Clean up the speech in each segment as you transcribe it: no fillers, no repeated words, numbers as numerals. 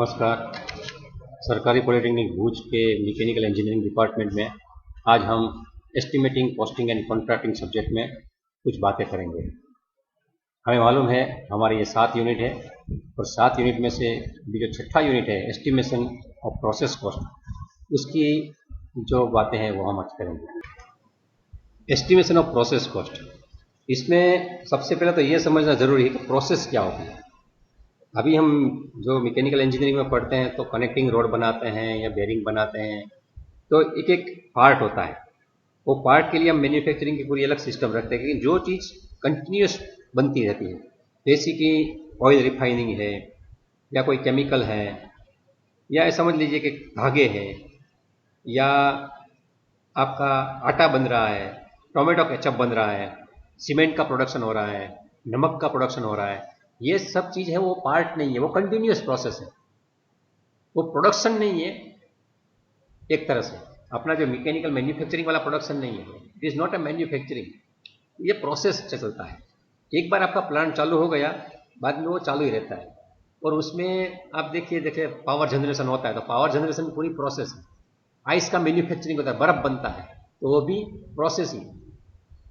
नमस्कार। सरकारी पॉलिटेक्निक भूज के मैकेनिकल इंजीनियरिंग डिपार्टमेंट में आज हम estimating, costing and contracting subject में कुछ बातें करेंगे। हमें मालूम है हमारे ये 7 यूनिट है और 7 यूनिट में से भी जो छठा यूनिट है एस्टिमेशन ऑफ प्रोसेस कॉस्ट, उसकी जो बातें हैं वो हम आज करेंगे। एस्टिमेशन ऑफ प्रोसेस कॉस्ट, इसमें सबसे पहले तो ये समझना जरूरी है कि प्रोसेस क्या होती है। अभी हम जो मैकेनिकल इंजीनियरिंग में पढ़ते हैं तो कनेक्टिंग रोड बनाते हैं या बेरिंग बनाते हैं, तो एक एक पार्ट होता है। वो पार्ट के लिए हम मैन्युफैक्चरिंग की पूरी अलग सिस्टम रखते हैं कि जो चीज़ कंटिन्यूस बनती रहती है, जैसे कि ऑयल रिफाइनिंग है या कोई केमिकल है या समझ लीजिए कि धागे हैं या आपका आटा बन रहा है, टोमेटो केचप बन रहा है, सीमेंट का प्रोडक्शन हो रहा है, नमक का प्रोडक्शन हो रहा है। ये सब चीज़ है, वो पार्ट नहीं है, वो कंटिन्यूस प्रोसेस है, वो प्रोडक्शन नहीं है। एक तरह से अपना जो मैकेनिकल मैन्युफैक्चरिंग वाला प्रोडक्शन नहीं है, it is not a manufacturing, ये प्रोसेस चलता है। एक बार आपका प्लांट चालू हो गया, बाद में वो चालू ही रहता है। और उसमें आप देखिए पावर जनरेशन होता है, तो पावर जनरेशन पूरी प्रोसेस है। आइस का मैन्युफैक्चरिंग होता है, बर्फ बनता है, तो वो भी प्रोसेस ही।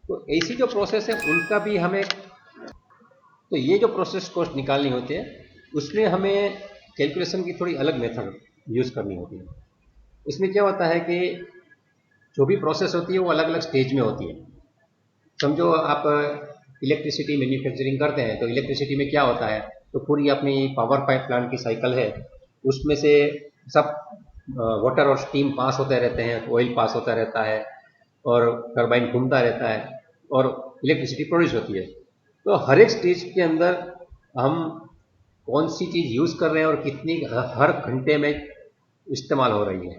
तो ऐसी जो प्रोसेस है उनका भी हमें, तो ये जो प्रोसेस कॉस्ट निकालनी होती है उसमें हमें कैलकुलेशन की थोड़ी अलग मेथड यूज़ करनी होती है। इसमें क्या होता है कि जो भी प्रोसेस होती है वो अलग अलग स्टेज में होती है। समझो आप इलेक्ट्रिसिटी मैन्युफैक्चरिंग करते हैं, तो इलेक्ट्रिसिटी में क्या होता है, तो पूरी अपनी पावर पाइप प्लांट की साइकिल है, उसमें से सब वाटर और स्टीम पास होते रहते हैं, ऑयल पास होता रहता है और टरबाइन घूमता रहता है और इलेक्ट्रिसिटी प्रोड्यूस होती है। तो हर एक स्टेज के अंदर हम कौन सी चीज़ यूज़ कर रहे हैं और कितनी हर घंटे में इस्तेमाल हो रही है,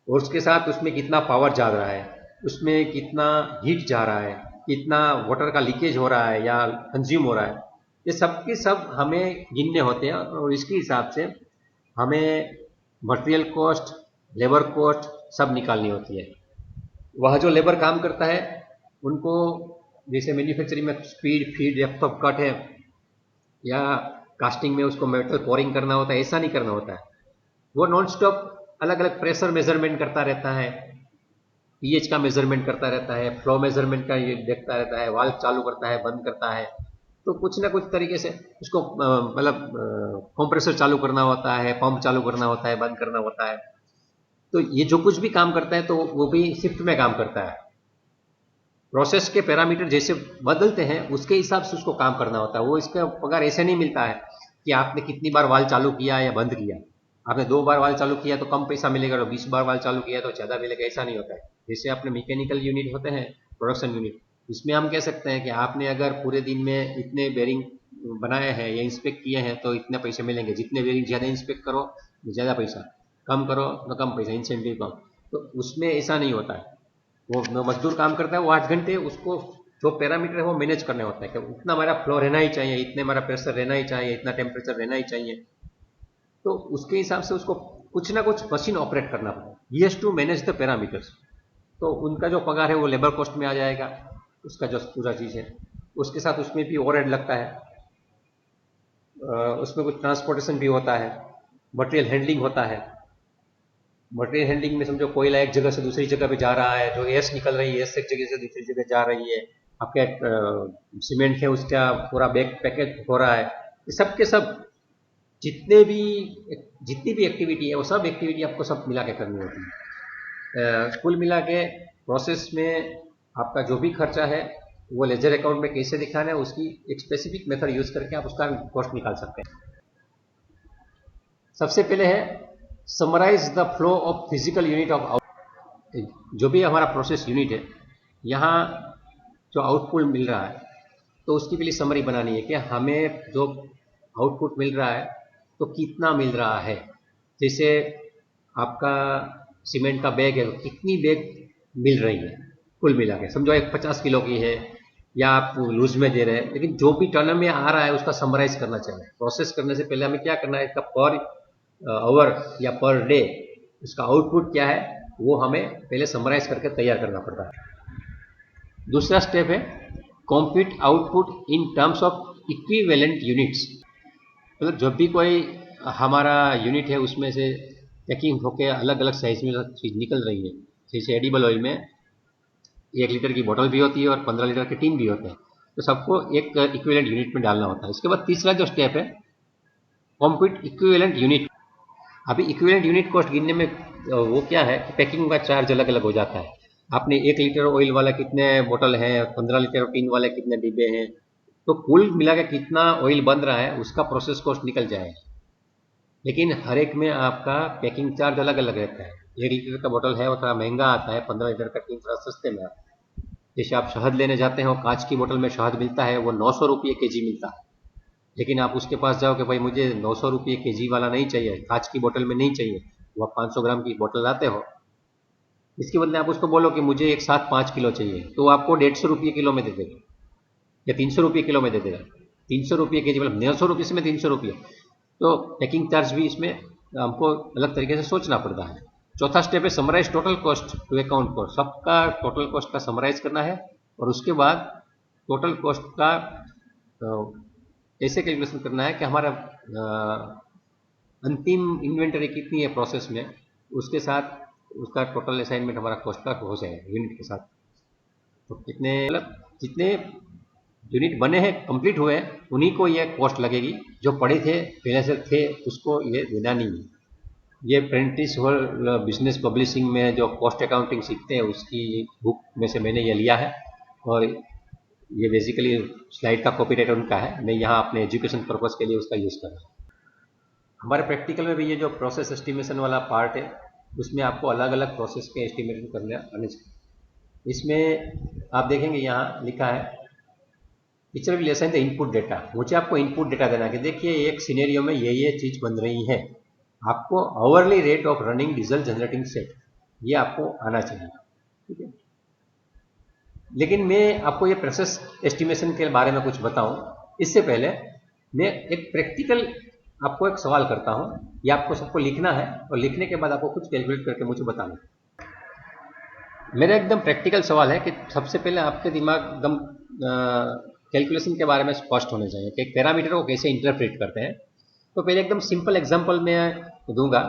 और उसके साथ उसमें कितना पावर जा रहा है, उसमें कितना हीट जा रहा है, कितना वाटर का लीकेज हो रहा है या कंज्यूम हो रहा है, ये सब के सब हमें गिनने होते हैं। और इसके हिसाब से हमें मटेरियल कॉस्ट, लेबर कॉस्ट सब निकालनी होती है। वह जो लेबर काम करता है उनको, जैसे मैन्युफैक्चरिंग में speed, feed, depth of cut है, या कास्टिंग में उसको मेटल पोरिंग करना होता है, ऐसा नहीं करना होता है। वो नॉन स्टॉप अलग अलग प्रेशर मेजरमेंट करता रहता है, पीएच का मेजरमेंट करता रहता है, फ्लो मेजरमेंट का ये देखता रहता है, वाल्व चालू करता है, बंद करता है। तो कुछ ना कुछ तरीके से उसको मतलब कंप्रेसर चालू करना होता है, पंप चालू करना होता है, बंद करना होता है। तो ये जो कुछ भी काम करता है तो वो भी शिफ्ट में काम करता है। प्रोसेस के पैरामीटर जैसे बदलते हैं उसके हिसाब से उसको काम करना होता है। वो इसका पगार ऐसे नहीं मिलता है कि आपने कितनी बार वाल्व चालू किया या बंद किया। आपने 2 बार वाल्व चालू किया तो कम पैसा मिलेगा और 20 बार वाल्व चालू किया तो ज़्यादा मिलेगा, ऐसा नहीं होता है। जैसे अपने मैकेनिकल यूनिट होते हैं, प्रोडक्शन यूनिट, इसमें हम कह सकते हैं कि आपने अगर पूरे दिन में इतने बेरिंग बनाए हैं या इंस्पेक्ट किए हैं तो इतने पैसे मिलेंगे। जितने बेरिंग ज़्यादा इंस्पेक्ट करो ज़्यादा पैसा, कम करो तो कम पैसा, इंसेंटिव कम। तो उसमें ऐसा नहीं होता है। वो मजदूर काम करता है, वो 8 घंटे उसको जो पैरामीटर है वो मैनेज करने होता है कि इतना हमारा फ्लो रहना ही चाहिए, इतने हमारा प्रेशर रहना ही चाहिए, इतना टेम्परेचर रहना ही चाहिए। तो उसके हिसाब से उसको कुछ ना कुछ मशीन ऑपरेट करना पड़ता है। He has to manage the parameters. तो उनका जो पगार है वो लेबर कॉस्ट में आ जाएगा, उसका जो पूरा चीज़ है। उसके साथ उसमें भी ओवरहेड लगता है, उसमें कुछ ट्रांसपोर्टेशन भी होता है, मटेरियल हैंडलिंग होता है। मटेरियल हैंडलिंग में समझो कोयला एक जगह से दूसरी जगह पे जा रहा है, जो एस निकल रही है, एस एक जगह से दूसरी जगह जा रही है, आपके सीमेंट है उसका पूरा बैग पैकेज हो रहा है। ये सब के सब जितनी भी एक्टिविटी है वो सब एक्टिविटी आपको सब मिला के करनी होती है। कुल मिला के प्रोसेस में आपका जो भी खर्चा है वो लेजर अकाउंट में कैसे दिखाना है, उसकी एक स्पेसिफिक मेथड यूज करके आप उसका कॉस्ट निकाल सकते हैं। सबसे पहले है summarize the flow of physical unit of out. जो भी हमारा प्रोसेस यूनिट है, यहाँ जो आउटपुट मिल रहा है तो उसकी पहले समरी बनानी है कि हमें जो आउटपुट मिल रहा है तो कितना मिल रहा है। जैसे आपका सीमेंट का बैग है, कितनी बैग मिल रही है कुल मिला के, समझो एक 50 किलो की है या आप लूज में दे रहे हैं, लेकिन जो भी टर्न में आ रहा है उसका समराइज करना चाहिए। प्रोसेस करने से पहले हमें क्या करना है, इसका पर आवर या पर डे उसका आउटपुट क्या है वो हमें पहले समराइज करके तैयार करना पड़ता है। दूसरा स्टेप है compute output in terms of equivalent units. मतलब जब भी कोई हमारा यूनिट है उसमें से पैकिंग होके अलग अलग साइज में चीज़ निकल रही है। जैसे एडिबल ऑयल में 1 लीटर की बोतल भी होती है और 15 लीटर के टीन भी होते हैं, तो सबको एक इक्विवेलेंट यूनिट में डालना होता है। उसके बाद तीसरा जो स्टेप है कॉम्प्यूट इक्विवेलेंट यूनिट। अभी इक्विवेलेंट यूनिट कॉस्ट गिनने में वो क्या है कि पैकिंग का चार्ज अलग अलग हो जाता है। आपने 1 लीटर ऑयल वाला कितने बोतल है, 15 लीटर टीन वाले कितने डिब्बे हैं, तो कुल मिला के कितना ऑयल बन रहा है उसका प्रोसेस कॉस्ट निकल जाएगा। लेकिन हर एक में आपका पैकिंग चार्ज अलग अलग रहता है। 1 लीटर का बोतल है वो थोड़ा महंगा आता है, 15 लीटर का टीन थोड़ा सस्ते में आता है। जैसे आप शहद लेने जाते हैं, वो कांच की बोतल में शहद मिलता है, वो 900 रुपये के जी मिलता है। लेकिन आप उसके पास जाओ कि भाई मुझे 900 रुपये के जी वाला नहीं चाहिए, कांच की बोतल में नहीं चाहिए, वो आप 500 ग्राम की बोतल लाते हो, इसके बदले आप उसको बोलो कि मुझे एक साथ 5 किलो चाहिए, तो आपको 150 रुपये किलो में दे देगा या 300 रुपये किलो में दे देगा। 300 रुपये के जी मतलब 900 रुपये से में 300 रुपये। तो पैकिंग चार्ज भी इसमें हमको अलग तरीके से सोचना पड़ता है। चौथा स्टेप है summarize total cost to account को, सबका टोटल कॉस्ट का समराइज करना है और उसके बाद टोटल कॉस्ट का ऐसे कैलकुलेशन करना है कि हमारा अंतिम इन्वेंटरी कितनी है प्रोसेस में, उसके साथ उसका टोटल असाइनमेंट हमारा कॉस्ट का हो जाएगा यूनिट के साथ। तो कितने मतलब जितने यूनिट बने हैं कंप्लीट हुए हैं उन्हीं को ये कॉस्ट लगेगी, जो पड़े थे पहले से थे उसको ये देना नहीं है। ये प्रेंटिस और बिजनेस पब्लिशिंग में जो कॉस्ट अकाउंटिंग सीखते हैं उसकी बुक में से मैंने ये लिया है और ये बेसिकली स्लाइड का कॉपीराइट उनका है, मैं यहाँ अपने एजुकेशन पर्पज़ के लिए उसका यूज़ कर रहा हूँ। हमारे प्रैक्टिकल में भी ये जो प्रोसेस एस्टिमेशन वाला पार्ट है उसमें आपको अलग अलग प्रोसेस के एस्टिमेशन करने आने चाहिए। इसमें आप देखेंगे यहाँ लिखा है teacher will assign the input data. मुझे आपको इनपुट डेटा देना कि देखिए एक सिनेरियो में ये चीज़ बन रही है, आपको hourly rate of running diesel generating set ये आपको आना चाहिए, ठीक है। लेकिन मैं आपको ये प्रोसेस एस्टिमेशन के बारे में कुछ बताऊं इससे पहले मैं एक प्रैक्टिकल आपको एक सवाल करता हूं, ये आपको सबको लिखना है और लिखने के बाद आपको कुछ कैलकुलेट करके मुझे बताना है। मेरा एकदम प्रैक्टिकल सवाल है कि सबसे पहले आपके दिमाग एकदम कैलकुलेशन के बारे में स्पष्ट होने चाहिए कि एक पैरामीटर को कैसे इंटरप्रेट करते हैं। तो पहले एकदम सिंपल एग्जांपल मैं दूंगा,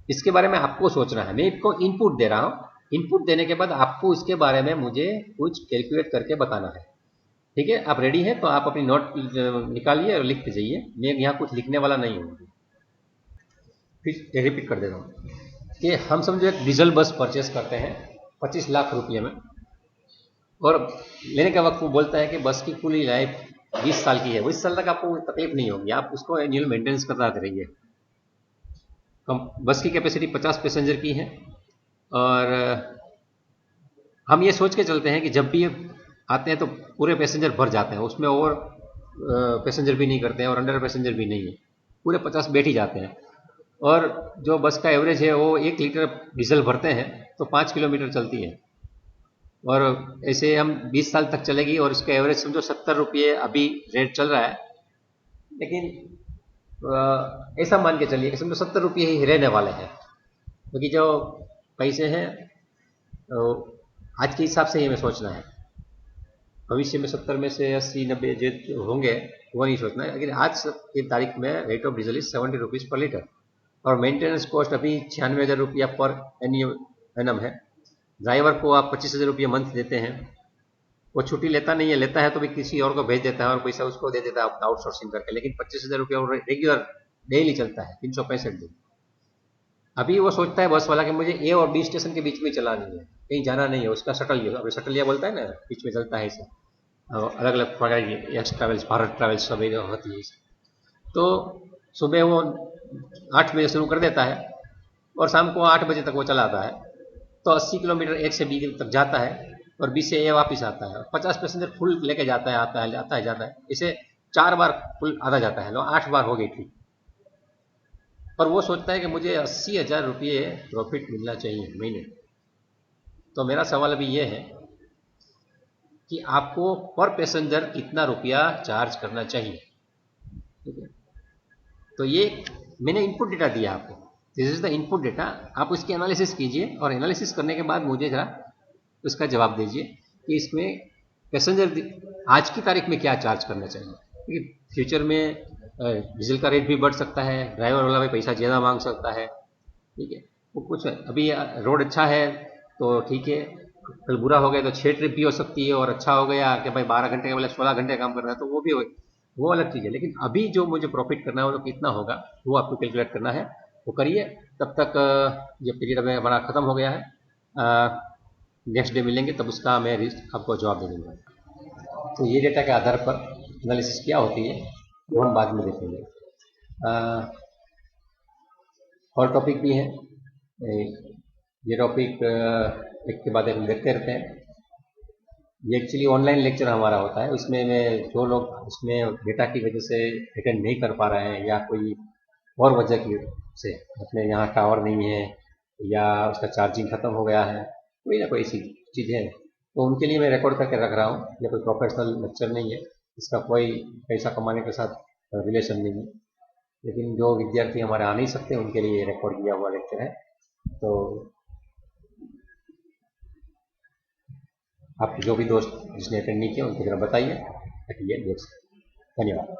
इसके बारे में आपको सोचना है। मैं इसको इनपुट दे रहा हूँ, इनपुट देने के बाद आपको इसके बारे में मुझे कुछ कैलकुलेट करके बताना है, ठीक है। आप रेडी हैं तो आप अपनी नोट निकालिए और लिखते जाइए, मैं यहाँ कुछ लिखने वाला नहीं हूँ। फिर रिपीट कर देता हूँ कि हम समझो एक डीजल बस परचेस करते हैं 25 लाख रुपये में, और लेने के वक्त वो बोलता है कि बस की पूरी लाइफ 20 साल की है, 20 साल तक आपको तकलीफ नहीं होगी, आप उसको एनुअल मेंटेनेंस करते रहिए। बस की कैपेसिटी 50 पैसेंजर की है और हम ये सोच के चलते हैं कि जब भी आते हैं तो पूरे पैसेंजर भर जाते हैं, उसमें ओवर पैसेंजर भी नहीं करते हैं और अंडर पैसेंजर भी नहीं है, पूरे 50 बैठ ही जाते हैं। और जो बस का एवरेज है वो 1 लीटर डीजल भरते हैं तो 5 किलोमीटर चलती है, और ऐसे हम 20 साल तक चलेगी और इसका एवरेज समझो 70 रुपये अभी रेट चल रहा है। लेकिन ऐसा मान के चलिए कि समझो 70 रुपये ही रहने वाले हैं, क्योंकि जो पैसे हैं तो आज के हिसाब से ही हमें सोचना है। भविष्य में 70 में से 80-90 जो होंगे वो नहीं सोचना है, लेकिन आज की तारीख में rate of diesel is 70 rupees पर लीटर और मेंटेनेंस कॉस्ट अभी 96,000 रुपया पर एनम है। ड्राइवर को आप 25,000 रुपये मंथ देते हैं, वो छुट्टी लेता नहीं है, लेता है तो भी किसी और को भेज देता है और पैसा उसको दे देता है आउटसोर्सिंग करके, लेकिन 25,000 रुपया रेगुलर डेली चलता है 365 दिन। अभी वो सोचता है बस वाला कि मुझे ए और बी स्टेशन के बीच में चलानी है, कहीं जाना नहीं है, उसका शटल अभी शटलिया बोलता है ना, बीच में चलता है ऐसा, अलग अलग प्रकार की एक्स ट्रैवल्स, भारत ट्रैवल्स सब होती है। तो सुबह वो 8 बजे शुरू कर देता है और शाम को 8 बजे तक वो चलाता है, तो 80 किलोमीटर एक से बी तक जाता है और बी से ए वापस आता है, 50 पैसेंजर फुल लेके जाता है, आता है जाता है जाता है, इसे 4 बार फुल आधा जाता है, 8 बार हो गई ट्रिप। और वो सोचता है कि मुझे 80,000 रुपये प्रॉफिट मिलना चाहिए महीने। तो मेरा सवाल अभी ये है कि आपको पर पैसेंजर कितना रुपया चार्ज करना चाहिए, ठीक है। तो ये मैंने इनपुट डेटा दिया आपको, this is the input data, आप उसकी एनालिसिस कीजिए और एनालिसिस करने के बाद मुझे जरा उसका जवाब दीजिए कि इसमें पैसेंजर आज की तारीख में क्या चार्ज करना चाहिए, क्योंकि फ्यूचर में डीजल का रेट भी बढ़ सकता है, ड्राइवर वाला भी पैसा ज़्यादा मांग सकता है। ठीक है, वो कुछ अभी रोड अच्छा है तो ठीक है, कल बुरा हो गया तो 6 ट्रिप भी हो सकती है, और अच्छा हो गया कि भाई 12 घंटे का बोले 16 घंटे काम कर रहा है तो वो भी हो, वो अलग चीज़ है। लेकिन अभी जो मुझे प्रॉफिट करना है वो तो कितना होगा वो आपको कैलकुलेट करना है, वो करिए। तब तक ये पीरियड अभी हमारा ख़त्म हो गया है, नेक्स्ट डे मिलेंगे तब उसका मैं आपको जवाब दे दूँगा। तो ये डेटा के आधार पर एनालिसिस क्या होती है वो हम बाद में देखेंगे। और टॉपिक भी हैं, ये टॉपिक एक के बाद एक देखते रहते हैं। ये एक्चुअली ऑनलाइन लेक्चर हमारा होता है, उसमें मैं जो लोग उसमें डेटा की वजह से अटेंड नहीं कर पा रहे हैं या कोई और वजह की से, अपने यहाँ टावर नहीं है या उसका चार्जिंग ख़त्म हो गया है, कोई ना कोई ऐसी चीज़ है, तो उनके लिए मैं रिकॉर्ड करके रख रहा हूँ। ये कोई प्रोफेशनल लेक्चर नहीं है, इसका कोई पैसा कमाने के साथ रिलेशन नहीं है। लेकिन जो विद्यार्थी हमारे आ नहीं सकते उनके लिए रिकॉर्ड किया हुआ लेक्चर है। तो आप जो भी दोस्त जिसने अटेंड नहीं किया उनको जरा बताइए ताकि ये देख सकें। धन्यवाद।